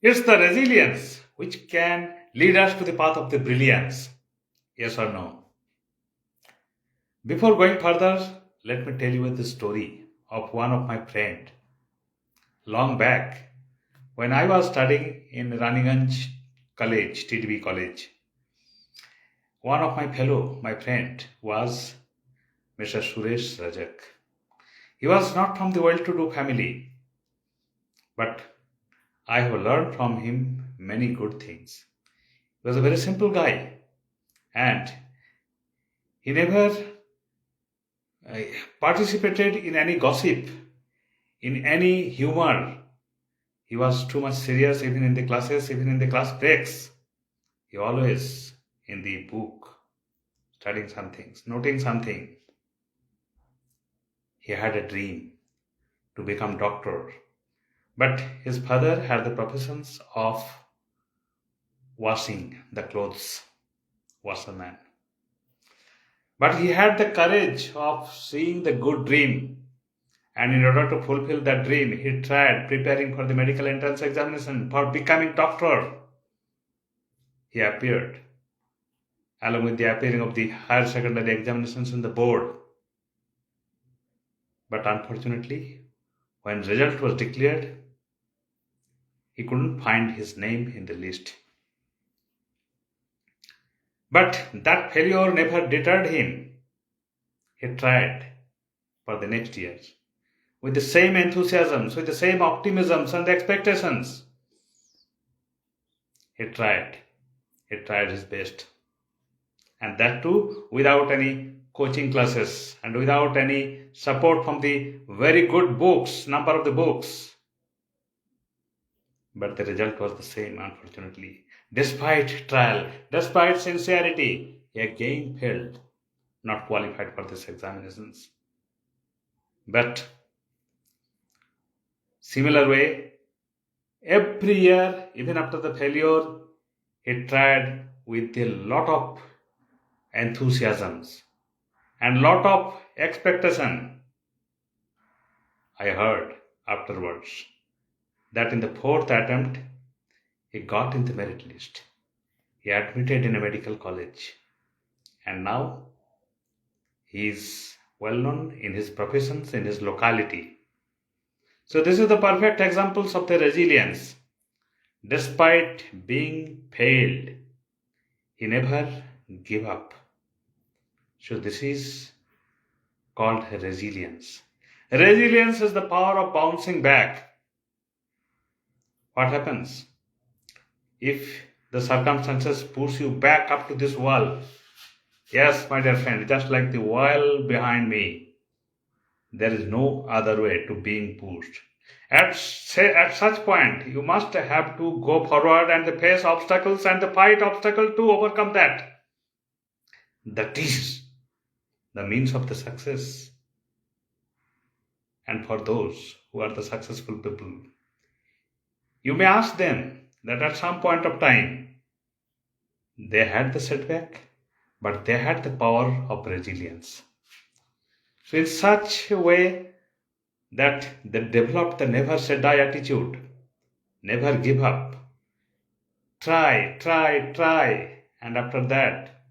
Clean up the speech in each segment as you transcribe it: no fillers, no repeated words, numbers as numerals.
It's the resilience which can lead us to the path of the brilliance. Yes or no? Before going further, let me tell you the story of one of my friend. Long back, when I was studying in Raniganj College, TDB College, one of my friend, was Mr. Suresh Rajak. He was not from the well-to-do family, but I have learned from him many good things. He was a very simple guy, and he never uh, participated in any gossip, in any humor. He was too much serious even in the classes, even in the class breaks. He always in the book, studying some things, noting something. He had a dream to become doctor, but his father had the professions of washing the clothes, washerman. But he had the courage of seeing the good dream, and in order to fulfill that dream, he tried preparing for the medical entrance examination for becoming doctor. He appeared, along with the appearing of the higher secondary examinations in the board. But unfortunately, when result was declared, he couldn't find his name in the list. But that failure never deterred him. He tried for the next years with the same enthusiasms, with the same optimisms and expectations. He tried. He tried his best. And that too without any coaching classes and without any support from the very good books, number of the books. But the result was the same, unfortunately. Despite trial, despite sincerity, he again failed, not qualified for these examinations. But similar way, every year, even after the failure, he tried with a lot of enthusiasms and lot of expectation. I heard afterwards that in the fourth attempt, he got in the merit list. He admitted in a medical college, and now he is well known in his professions, in his locality. So this is the perfect examples of the resilience. Despite being failed, he never gave up. So this is called resilience. Resilience is the power of bouncing back. What happens if the circumstances push you back up to this wall? Yes, my dear friend, just like the wall behind me, there is no other way to being pushed. At such point, you must have to go forward and face obstacles and the fight obstacle to overcome that. That is the means of the success. And for those who are the successful people, you may ask them that at some point of time they had the setback, but they had the power of resilience. So in such a way that they developed the never say die attitude, never give up, try, and after that,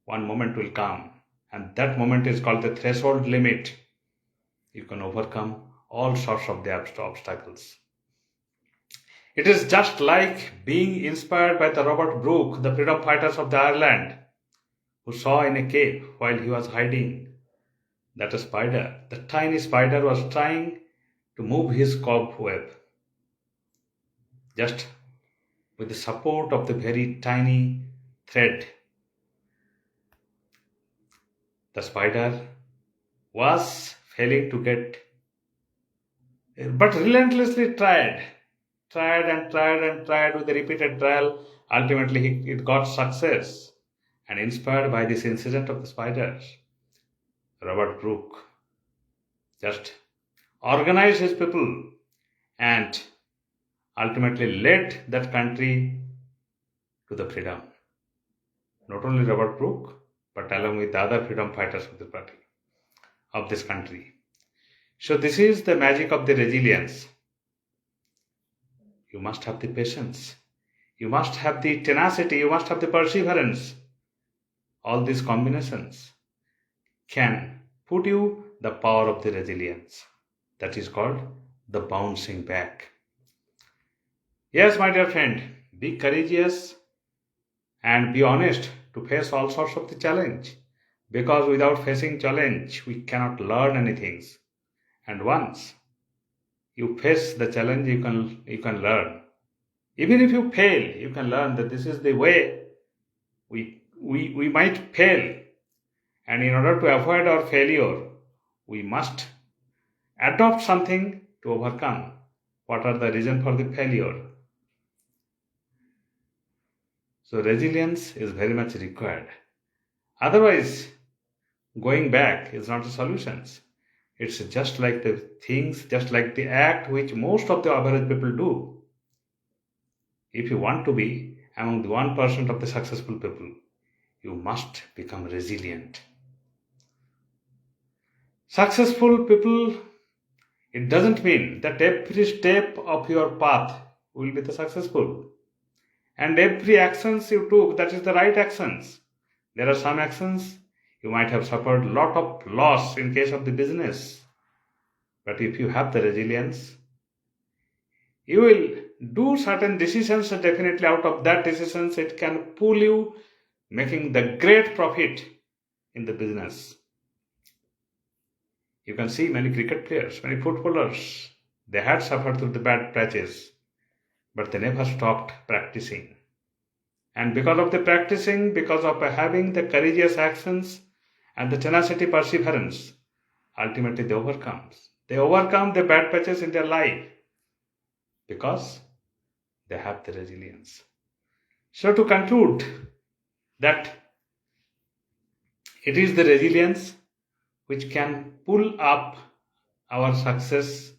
one moment will come, and that moment is called the threshold limit. You can overcome all sorts of the obstacles. It is just like being inspired by the Robert Brooke, the freedom fighters of the Ireland, who saw in a cave while he was hiding that a spider, the tiny spider, was trying to move his cobweb. Just with the support of the very tiny thread, the spider was failing to get, but relentlessly tried with the repeated trial. Ultimately, it got success. And inspired by this incident of the spiders, Robert Brooke just organized his people and ultimately led that country to the freedom. Not only Robert Brooke, but along with the other freedom fighters of the party of this country. So this is the magic of the resilience. You must have the patience. You must have the tenacity. You must have the perseverance. All these combinations can put you the power of the resilience. That is called the bouncing back. Yes, my dear friend, be courageous and be honest to face all sorts of the challenge. Because without facing challenge, we cannot learn anything. And once you face the challenge, you can learn. Even if you fail, you can learn that this is the way we might fail. And in order to avoid our failure, we must adopt something to overcome. What are the reasons for the failure? So resilience is very much required. Otherwise, going back is not a solution. It's just like the things, just like the act which most of the average people do. If you want to be among the 1% of the successful people, you must become resilient. Successful people, it doesn't mean that every step of your path will be the successful. And every actions you took, that is the right actions. There are some actions you might have suffered a lot of loss in case of the business. But if you have the resilience, you will do certain decisions. Definitely out of that decisions, it can pull you making the great profit in the business. You can see many cricket players, many footballers, they had suffered through the bad patches, but they never stopped practicing. And because of the practicing, because of having the courageous actions and the tenacity perseverance, ultimately they overcome. They overcome the bad patches in their life because they have the resilience. So to conclude, that it is the resilience which can pull up our success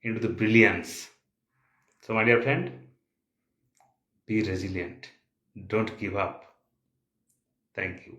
into the brilliance. So my dear friend, be resilient. Don't give up. Thank you.